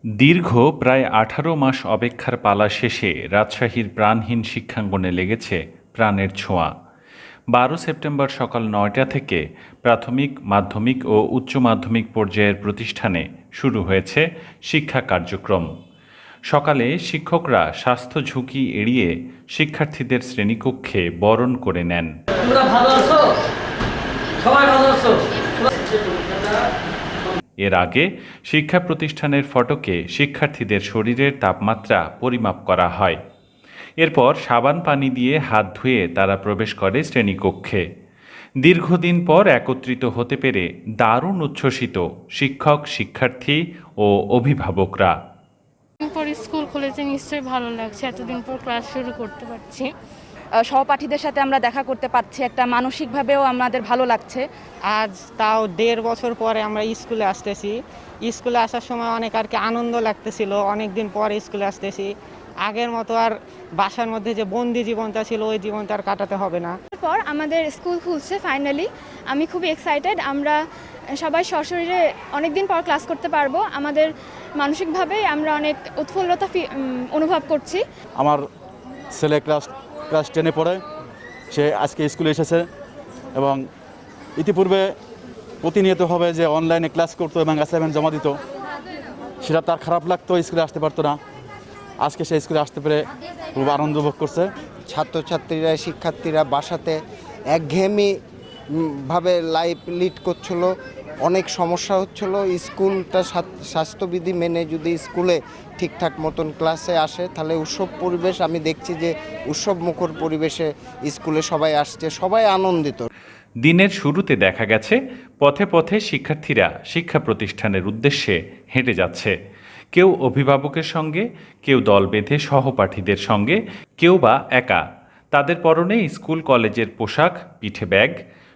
দীর্ঘ প্রায় ১৮ মাস অপেক্ষার পালা শেষে রাজশাহীর প্রাণহীন শিক্ষাঙ্গনে লেগেছে প্রাণের ছোঁয়া। ১২ সেপ্টেম্বর সকাল ৯টা থেকে প্রাথমিক, মাধ্যমিক ও উচ্চ মাধ্যমিক পর্যায়ের প্রতিষ্ঠানে শুরু হয়েছে শিক্ষা কার্যক্রম। সকালে শিক্ষকরা স্বাস্থ্য ঝুঁকি এড়িয়ে শিক্ষার্থীদের শ্রেণীকক্ষে বরণ করে নেন। তোমরা ভালো আছো? সবাই ভালো আছো? এর আগে শিক্ষা প্রতিষ্ঠানের ফটকে শিক্ষার্থীদের শরীরের তাপমাত্রা পরিমাপ করা হয়। এরপর সাবান পানি দিয়ে হাত ধুয়ে তারা প্রবেশ করে শ্রেণীকক্ষে। দীর্ঘদিন পর একত্রিত হতে পেরে দারুণ উচ্ছ্বসিত শিক্ষক, শিক্ষার্থী ও অভিভাবকরা। পর স্কুল খুলেছে, নিশ্চয়ই ভালো লাগছে। এতদিন পর ক্লাস শুরু করতে পারছি। সহপাঠীদের সাথে আমরা দেখা করতে পারছি, একটা মানসিকভাবেও আমাদের ভালো লাগছে। আজ তাও 1.5 বছর পরে আমরা স্কুলে আসতেছি। স্কুলে আসার সময় অনেক আর কি আনন্দ লাগতেছিল, অনেক দিন পরে স্কুলে আসতেছি। আগের মতো আর বাসার মধ্যে যে বন্দি জীবনটা ছিল ওই জীবনটা আর কাটাতে হবে না। পর আমাদের স্কুল খুলছে ফাইনালি, আমি খুবই এক্সাইটেড। আমরা সবাই সশরীরে অনেকদিন পর ক্লাস করতে পারবো। আমাদের মানসিকভাবে আমরা অনেক উৎফুল্লতা অনুভব করছি। আমার ছেলে ক্লাস 10-এ পড়ে, সে আজকে স্কুলে এসেছে এবং ইতিপূর্বে প্রতিনিয়তভাবে যে অনলাইনে ক্লাস করতো এবং অ্যাসাইনমেন্ট জমা দিত, সেটা তার খারাপ লাগতো, স্কুলে আসতে পারতো না। আজকে সে স্কুলে আসতে পেরে খুব আনন্দ ভোগ করছে। ছাত্রছাত্রীরা, শিক্ষার্থীরা বাসাতে একঘেয়েমি ভাবে লাইফ লিড করছিল, অনেক সমস্যা হচ্ছিল। স্কুলটা স্বাস্থ্যবিধি মেনে যদি স্কুলে ঠিকঠাক মতন ক্লাসে আসে তাহলে উৎসব পরিবেশ, আমি দেখছি যে উৎসব মুখর পরিবেশে স্কুলে সবাই আসছে, সবাই আনন্দিত। দিনের শুরুতে দেখা গেছে পথে পথে শিক্ষার্থীরা শিক্ষা প্রতিষ্ঠানের উদ্দেশ্যে হেঁটে যাচ্ছে। কেউ অভিভাবকের সঙ্গে, কেউ দল বেঁধে সহপাঠীদের সঙ্গে, কেউ বা একা। তাদের পরনে স্কুল কলেজের পোশাক, পিঠে ব্যাগ।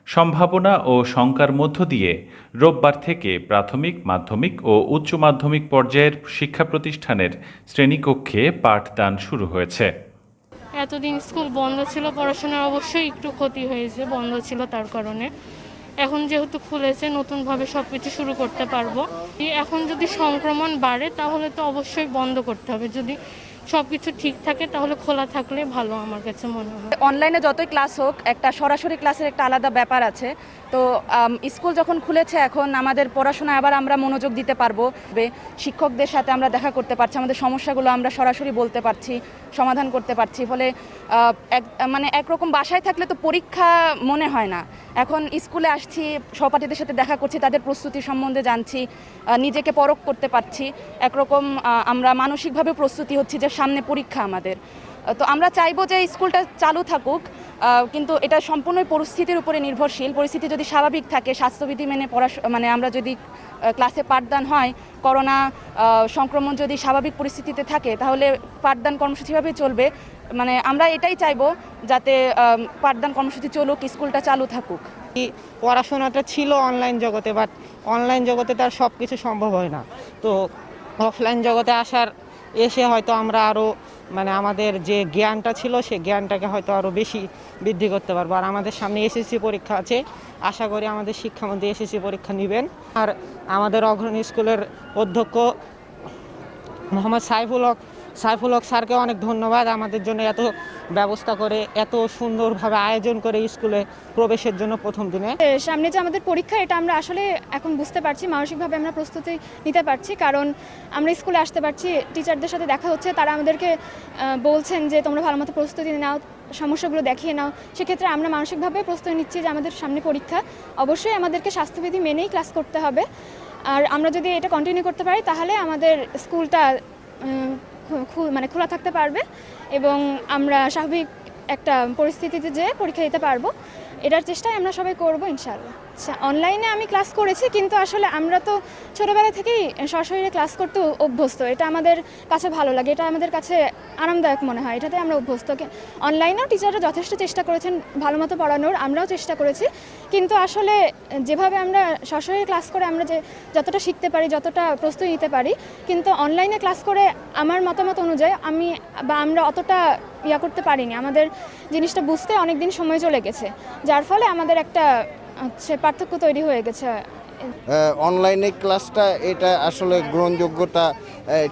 সম্ভাবনা ও শঙ্কার মধ্য দিয়ে রোববার থেকে প্রাথমিক, মাধ্যমিক ও উচ্চ মাধ্যমিক পর্যায়ের শিক্ষা প্রতিষ্ঠানের শ্রেণীকক্ষে পাঠদান শুরু হয়েছে। এতদিন স্কুল বন্ধ ছিল, পড়াশোনার অবশ্যই একটু ক্ষতি হয়েছে, বন্ধ ছিল তার কারণে। এখন যেহেতু খুলেছে, নতুনভাবে সব কিছু শুরু করতে পারবো। এখন যদি সংক্রমণ বাড়ে তাহলে তো অবশ্যই বন্ধ করতে হবে। যদি সব কিছু ঠিক থাকে তাহলে খোলা থাকলে ভালো আমার কাছে মনে হয়। অনলাইনে যতই ক্লাস হোক, একটা সরাসরি ক্লাসের একটা আলাদা ব্যাপার আছে। তো স্কুল যখন খুলেছে, এখন আমাদের পড়াশোনায় আবার আমরা মনোযোগ দিতে পারবো। শিক্ষকদের সাথে আমরা দেখা করতে পারছি, আমাদের সমস্যাগুলো আমরা সরাসরি বলতে পারছি, সমাধান করতে পারছি। ফলে মানে একরকম বাসায় থাকলে তো পরীক্ষা মনে হয় না। এখন স্কুলে আসছি, সহপাঠীদের সাথে দেখা করছি, তাদের প্রস্তুতি সম্বন্ধে জানছি, নিজেকে পরখ করতে পারছি। একরকম আমরা মানসিকভাবে প্রস্তুতি হচ্ছি যে সামনে পরীক্ষা আমাদের। তো আমরা চাইবো যে স্কুলটা চালু থাকুক, কিন্তু এটা সম্পূর্ণই পরিস্থিতির উপরে নির্ভরশীল। পরিস্থিতি যদি স্বাভাবিক থাকে, স্বাস্থ্যবিধি মেনে মানে আমরা যদি ক্লাসে পাঠদান হয়, করোনা সংক্রমণ যদি স্বাভাবিক পরিস্থিতিতে থাকে, তাহলে পাঠদান কর্মসূচিভাবে চলবে। মানে আমরা এটাই চাইবো যাতে পাঠদান কর্মসূচি চলুক, স্কুলটা চালু থাকুক। পড়াশোনাটা ছিল অনলাইন জগতে, বাট অনলাইন জগতে তার সব কিছু সম্ভব হয় না। তো অফলাইন জগতে এসে হয়তো আমরা আরও মানে আমাদের যে জ্ঞানটা ছিল সেই জ্ঞানটাকে হয়তো আরও বেশি বৃদ্ধি করতে পারবো। আর আমাদের সামনে এসএসসি পরীক্ষা আছে, আশা করি আমাদের শিক্ষামন্ত্রী এসএসসি পরীক্ষা নেবেন। আর আমাদের অগ্রণী স্কুলের অধ্যক্ষ মোহাম্মদ সাইফুল হক স্যারকে অনেক ধন্যবাদ, আমাদের জন্য এত ব্যবস্থা করে, এত সুন্দরভাবে আয়োজন করে স্কুলে প্রবেশের জন্য প্রথম দিনে। সামনে যে আমাদের পরীক্ষা, এটা আমরা আসলে এখন বুঝতে পারছি, মানসিকভাবে আমরা প্রস্তুতি নিতে পারছি। কারণ আমরা স্কুলে আসতে পারছি, টিচারদের সাথে দেখা হচ্ছে, তারা আমাদেরকে বলছেন যে তোমরা ভালো মতো প্রস্তুতি নাও, সমস্যাগুলো দেখিয়ে নাও। সেক্ষেত্রে আমরা মানসিকভাবে প্রস্তুতি নিচ্ছি যে আমাদের সামনে পরীক্ষা, অবশ্যই আমাদেরকে স্বাস্থ্যবিধি মেনেই ক্লাস করতে হবে। আর আমরা যদি এটা কন্টিনিউ করতে পারি তাহলে আমাদের স্কুলটা মানে খোলা থাকতে পারবে এবং আমরা স্বাভাবিক একটা পরিস্থিতিতে যে পরীক্ষা দিতে পারবো, এটার চেষ্টাই আমরা সবাই করবো ইনশাআল্লাহ। অনলাইনে আমি ক্লাস করেছি, কিন্তু আসলে আমরা তো ছোটোবেলা থেকেই সশরীরে ক্লাস করতে অভ্যস্ত। এটা আমাদের কাছে ভালো লাগে, এটা আমাদের কাছে আরামদায়ক মনে হয়, এটাতে আমরা অভ্যস্ত। অনলাইনেও টিচাররা যথেষ্ট চেষ্টা করেছেন ভালো মতো পড়ানোর, আমরাও চেষ্টা করেছি। কিন্তু আসলে যেভাবে আমরা সশরীরে ক্লাস করে আমরা যতটা শিখতে পারি, যতটা প্রস্তুতি নিতে পারি, কিন্তু অনলাইনে ক্লাস করে আমার মতামত অনুযায়ী আমরা অতটা করতে পারিনি। আমাদের জিনিসটা বুঝতে অনেক দিন সময় চলে গেছে, যার ফলে আমাদের একটা পার্থক্য তৈরি হয়ে গেছে অনলাইনে ক্লাসটা এটা আসলে গ্রহণযোগ্যতা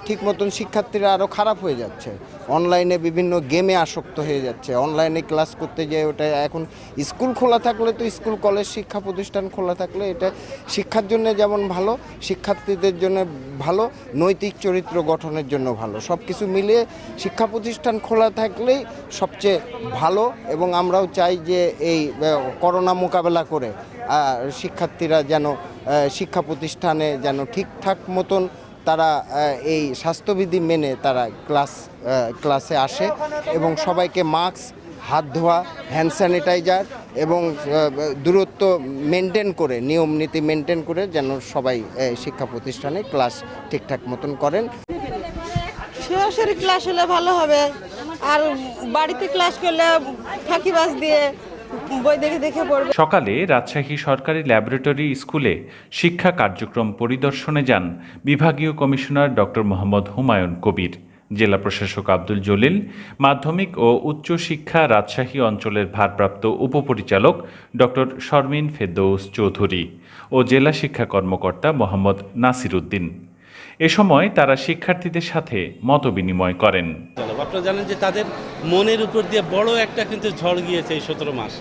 ঠিক মতন শিক্ষার্থীরা আরও খারাপ হয়ে যাচ্ছে। অনলাইনে বিভিন্ন গেমে আসক্ত হয়ে যাচ্ছে। অনলাইনে ক্লাস করতে যেয়ে ওটা এখন স্কুল খোলা থাকলে তো স্কুল কলেজ শিক্ষা প্রতিষ্ঠান খোলা থাকলে এটা শিক্ষার জন্য যেমন ভালো, শিক্ষার্থীদের জন্য ভালো, নৈতিক চরিত্র গঠনের জন্য ভালো। সব কিছু মিলিয়ে শিক্ষা প্রতিষ্ঠান খোলা থাকলেই সবচেয়ে ভালো এবং আমরাও চাই যে এই করোনা মোকাবেলা করে শিক্ষার্থীরা যেন শিক্ষা প্রতিষ্ঠানে যেন ঠিকঠাক মতন তারা এই স্বাস্থ্যবিধি মেনে তারা ক্লাসে আসে এবং সবাইকে মাস্ক, হাত ধোয়া, হ্যান্ড স্যানিটাইজার এবং দূরত্ব মেনটেন করে, নিয়ম নীতি মেনটেন করে যেন সবাই শিক্ষা প্রতিষ্ঠানে ক্লাস ঠিকঠাক মতন করেন। সরাসরি ক্লাস হলে ভালো হবে, আর বাড়িতে ক্লাস করলে ফাঁকিবাজ দিয়ে বই দেখে দেখে পড়বে। সকালে রাজশাহী সরকারি ল্যাবরেটরি স্কুলে শিক্ষা কার্যক্রম পরিদর্শনে যান বিভাগীয় কমিশনার ডক্টর মোহাম্মদ হুমায়ুন কবির, জেলা প্রশাসক আব্দুল জলিল, মাধ্যমিক ও উচ্চ শিক্ষা রাজশাহী অঞ্চলের ভারপ্রাপ্ত উপপরিচালক ডক্টর শর্মিন ফেরদৌস চৌধুরী ও জেলা শিক্ষা কর্মকর্তা মোহাম্মদ নাসির উদ্দিন। এ সময় তারা শিক্ষার্থীদের সাথে মতবিনিময় করেন। আপনারা জানেন যে তাদের মনের উপর দিয়ে বড় একটা কিন্তু ঝড় গিয়েছে এই 17 মাস।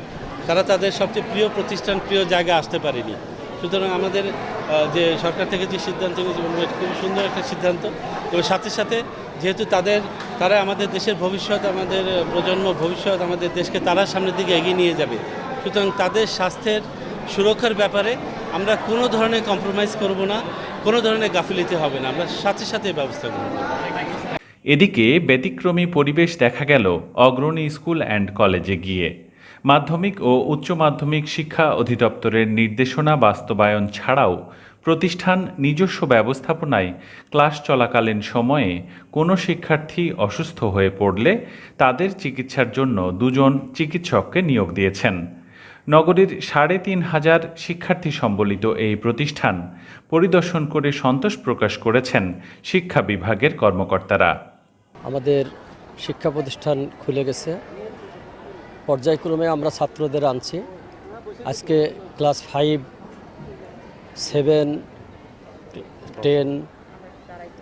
তারা তাদের সবচেয়ে প্রিয় প্রতিষ্ঠান, প্রিয় জায়গায় আসতে পারেনি। সুতরাং আমাদের যে সরকার থেকে যে সিদ্ধান্ত নিয়েছে খুব সুন্দর একটা সিদ্ধান্ত, এবং সাথে সাথে যেহেতু তারা আমাদের দেশের ভবিষ্যৎ, আমাদের প্রজন্ম ভবিষ্যৎ, আমাদের দেশকে তারা সামনের দিকে এগিয়ে নিয়ে যাবে। সুতরাং তাদের স্বাস্থ্যের সুরক্ষার ব্যাপারে আমরা কোনো ধরনের কম্প্রোমাইজ করব না, কোনো ধরনের গাফিলতি হবে না, আমরা সাথে সাথে ব্যবস্থা করব। এদিকে ব্যতিক্রমী পরিবেশ দেখা গেল অগ্রণী স্কুল অ্যান্ড কলেজে গিয়ে। মাধ্যমিক ও উচ্চ মাধ্যমিক শিক্ষা অধিদপ্তরের নির্দেশনা বাস্তবায়ন ছাড়াও প্রতিষ্ঠান নিজস্ব ব্যবস্থাপনায় ক্লাস চলাকালীন সময়ে কোনো শিক্ষার্থী অসুস্থ হয়ে পড়লে তাদের চিকিৎসার জন্য 2 জন চিকিৎসককে নিয়োগ দিয়েছেন। নগরীর ৩৫০০ শিক্ষার্থী সম্বলিত এই প্রতিষ্ঠান পরিদর্শন করে সন্তোষ প্রকাশ করেছেন শিক্ষা বিভাগের কর্মকর্তারা। আমাদের শিক্ষা প্রতিষ্ঠান খুলে গেছে, পর্যায়ক্রমে আমরা ছাত্রদের আনছি। আজকে ক্লাস 5, 7, 10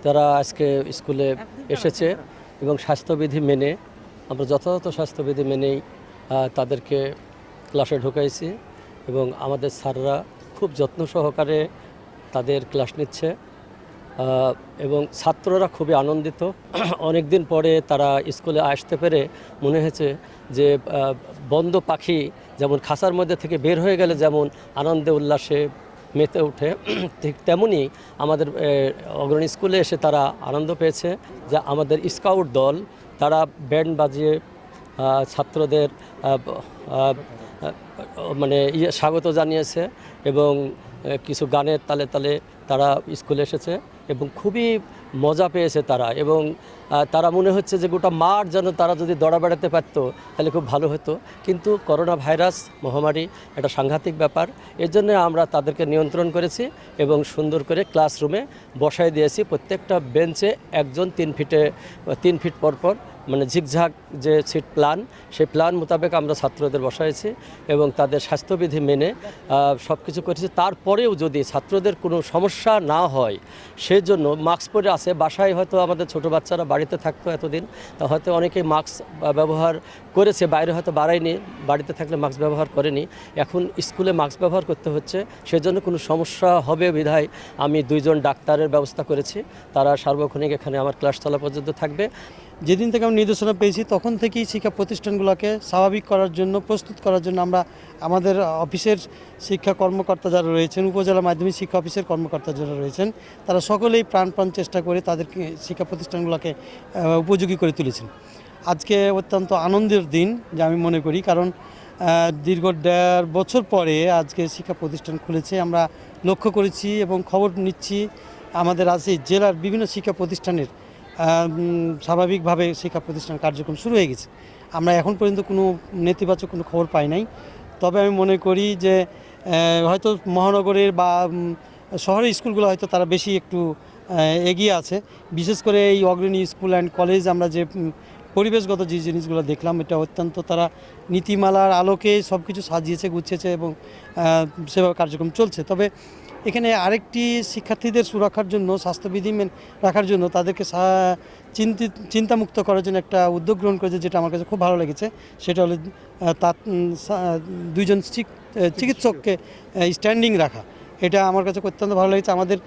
তারা আজকে স্কুলে এসেছে এবং স্বাস্থ্যবিধি মেনে, আমরা যথাযথ স্বাস্থ্যবিধি মেনেই তাদেরকে ক্লাসে ঢুকাইছি এবং আমাদের স্যাররা খুব যত্ন সহকারে তাদের ক্লাস নিচ্ছে এবং ছাত্ররা খুবই আনন্দিত। অনেক দিন পরে তারা স্কুলে আসতে পেরে মনে হয়েছে যে বন্ধ পাখি যেমন খাঁচার মধ্যে থেকে বের হয়ে গেলে যেমন আনন্দে উল্লাসে মেতে ওঠে, ঠিক তেমনই আমাদের অগ্রণী স্কুলে এসে তারা আনন্দ পেয়েছে। যে আমাদের স্কাউট দল তারা ব্যান্ড বাজিয়ে ছাত্রদের মানে স্বাগত জানিয়েছে এবং কিছু গানের তালে তালে তারা স্কুলে এসেছে এবং খুবই মজা পেয়েছে তারা, এবং তারা মনে হচ্ছে যে গোটা মাঠ যেন তারা যদি দৌড়া বেড়াতে পারত তাহলে খুব ভালো হতো। কিন্তু করোনা ভাইরাস মহামারী একটা সাংঘাতিক ব্যাপার, এর জন্য আমরা তাদেরকে নিয়ন্ত্রণ করেছি এবং সুন্দর করে ক্লাসরুমে বসায় দিয়েছি। প্রত্যেকটা বেঞ্চে একজন 3 ফিট পরপর, মানে ঝিকঝাক যে সিট প্ল্যান, সেই প্ল্যান মোতাবেক আমরা ছাত্রদের বসাইছি এবং তাদের স্বাস্থ্যবিধি মেনে সব কিছু করেছি। তারপরেও যদি ছাত্রদের কোনো সমস্যা না হয় সেই জন্য মাস্ক পরে আছে। বাসায় হয়তো আমাদের ছোট বাচ্চারা বাড়িতে থাকতো এতদিন, তা হয়তো অনেকেই মাস্ক ব্যবহার করেছে, বাইরে হয়তো বাড়ায়নি, বাড়িতে থাকলে মাস্ক ব্যবহার করেনি, এখন স্কুলে মাস্ক ব্যবহার করতে হচ্ছে। সেজন্য কোনো সমস্যা হবে বিধায় আমি 2 জন ডাক্তারের ব্যবস্থা করেছি, তারা সার্বক্ষণিক এখানে আমার ক্লাস চলা পর্যন্ত থাকবে। যেদিন থেকে আমি নির্দেশনা পেয়েছি তখন থেকেই শিক্ষা প্রতিষ্ঠানগুলোকে স্বাভাবিক করার জন্য, প্রস্তুত করার জন্য আমরা আমাদের অফিসের শিক্ষা কর্মকর্তা যারা রয়েছেন, উপজেলা মাধ্যমিক শিক্ষা অফিসের কর্মকর্তা যারা রয়েছেন, তারা সকলেই প্রাণপণ চেষ্টা করে তাদেরকে শিক্ষা প্রতিষ্ঠানগুলোকে উপযোগী করে তুলেছেন। আজকে অত্যন্ত আনন্দের দিন যা আমি মনে করি, কারণ দীর্ঘ 1.5 বছর পরে আজকে শিক্ষা প্রতিষ্ঠান খুলেছে। আমরা লক্ষ্য করেছি এবং খবর নিচ্ছি আমাদের আজকে জেলার বিভিন্ন শিক্ষা প্রতিষ্ঠানের স্বাভাবিকভাবে শিক্ষা প্রতিষ্ঠান কার্যক্রম শুরু হয়ে গেছে। আমরা এখন পর্যন্ত কোনো নেতিবাচক কোনো খবর পাই নাই। তবে আমি মনে করি যে হয়তো মহানগরের বা শহরের স্কুলগুলো হয়তো তারা বেশি একটু এগিয়ে আছে। বিশেষ করে এই অগ্রণী স্কুল অ্যান্ড কলেজ আমরা যে পরিবেশগত যে জিনিসগুলো দেখলাম, এটা অত্যন্ত তারা নীতিমালার আলোকে সব কিছু সাজিয়েছে, গুছিয়েছে এবং সেভাবে কার্যক্রম চলছে। তবে এখানে আরেকটি শিক্ষার্থীদের সুরক্ষার জন্য, স্বাস্থ্যবিধি রাখার জন্য তাদেরকে চিন্তামুক্ত করার জন্য একটা উদ্যোগ গ্রহণ করেছে, যেটা আমার কাছে খুব ভালো লেগেছে। সেটা হলো দুইজন চিকিৎসককে স্ট্যান্ডিং রাখা। এটা আমার কাছে অত্যন্ত ভালো লেগেছে। আমাদের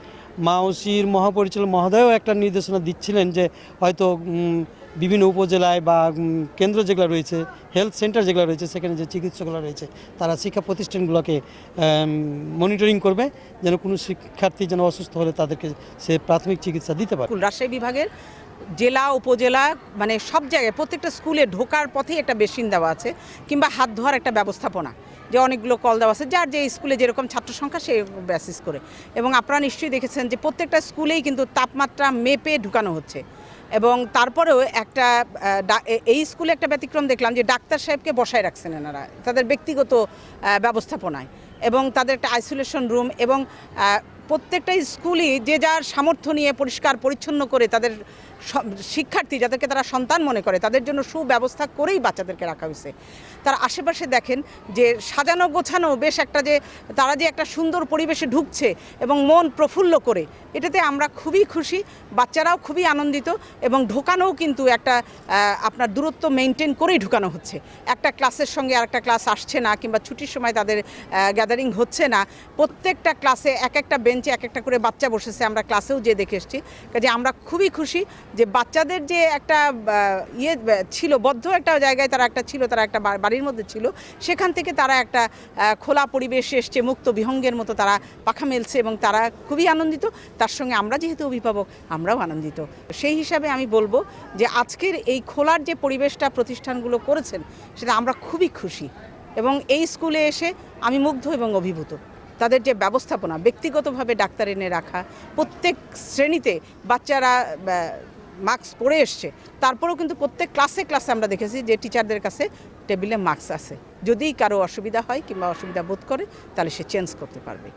মাওসির মহাপরিচালক মহোদয়ও একটা নির্দেশনা দিচ্ছিলেন যে হয়তো বিভিন্ন উপজেলায় বা কেন্দ্র যেগুলো রয়েছে, হেলথ সেন্টার যেগুলো রয়েছে, সেখানে যে চিকিৎসকরা রয়েছে তারা শিক্ষা প্রতিষ্ঠানগুলোকে মনিটরিং করবে, যেন কোনো শিক্ষার্থী যেন অসুস্থ হলে তাদেরকে সে প্রাথমিক চিকিৎসা দিতে পারে। রাজশাহী বিভাগের জেলা উপজেলা মানে সব জায়গায় প্রত্যেকটা স্কুলে ঢোকার পথেই একটা বেসিন দেওয়া আছে, কিংবা হাত ধোয়ার একটা ব্যবস্থাপনা, যে অনেকগুলো কল দেওয়া আছে যার যে স্কুলে যেরকম ছাত্র সংখ্যা সেই বেসিস করে। এবং আপনারা নিশ্চয়ই দেখেছেন যে প্রত্যেকটা স্কুলেই কিন্তু তাপমাত্রা মেপে ঢুকানো হচ্ছে। এবং তারপরেও একটা এই স্কুলে একটা ব্যতিক্রম দেখলাম যে ডাক্তার সাহেবকে বসায় রাখছেন এনারা তাদের ব্যক্তিগত ব্যবস্থাপনায়, এবং তাদের একটা আইসোলেশন রুম, এবং প্রত্যেকটা স্কুলই যে যার সামর্থ্য নিয়ে পরিষ্কার পরিচ্ছন্ন করে তাদের শিক্ষার্থী যাদেরকে তারা সন্তান মনে করে তাদের জন্য সুব্যবস্থা করেই বাচ্চাদেরকে রাখা হয়েছে। তার আশেপাশে দেখেন যে সাজানো গোছানো বেশ একটা, যে তারা যে একটা সুন্দর পরিবেশে ঢুকছে এবং মন প্রফুল্ল করে, এটাতে আমরা খুবই খুশি, বাচ্চারাও খুবই আনন্দিত। এবং ঢোকানোও কিন্তু একটা আপনার দূরত্ব মেনটেন করেই ঢুকানো হচ্ছে। একটা ক্লাসের সঙ্গে আরেকটা ক্লাস আসছে না, কিংবা ছুটির সময় তাদের গ্যাদারিং হচ্ছে না। প্রত্যেকটা ক্লাসে এক একটা বেঞ্চে এক একটা করে বাচ্চা বসেছে, আমরা ক্লাসেও যে দেখে এসেছি। কাজে আমরা খুবই খুশি যে বাচ্চাদের যে একটা ছিল, বদ্ধ একটা জায়গায় তারা একটা ছিল, তারা একটা বাড়ির মধ্যে ছিল, সেখান থেকে তারা একটা খোলা পরিবেশে এসছে, মুক্ত বিহঙ্গের মতো তারা পাখা মেলছে, এবং তারা খুবই আনন্দিত। তার সঙ্গে আমরা যেহেতু অভিভাবক, আমরাও আনন্দিত। সেই হিসাবে আমি বলবো যে আজকের এই খোলার যে পরিবেশটা প্রতিষ্ঠানগুলো করেছেন, সেটা আমরা খুবই খুশি। এবং এই স্কুলে এসে আমি মুগ্ধ এবং অভিভূত। তাদের যে ব্যবস্থাপনা, ব্যক্তিগতভাবে ডাক্তার এনে রাখা, প্রত্যেক শ্রেণীতে বাচ্চারা মাস্ক পরে এসছে, তারপরেও কিন্তু প্রত্যেক ক্লাসে ক্লাসে আমরা দেখেছি যে টিচারদের কাছে টেবিলে মাস্ক আছে। যদি কারো অসুবিধা হয় কিংবা অসুবিধা বোধ করে, তাহলে সে চেঞ্জ করতে পারবে।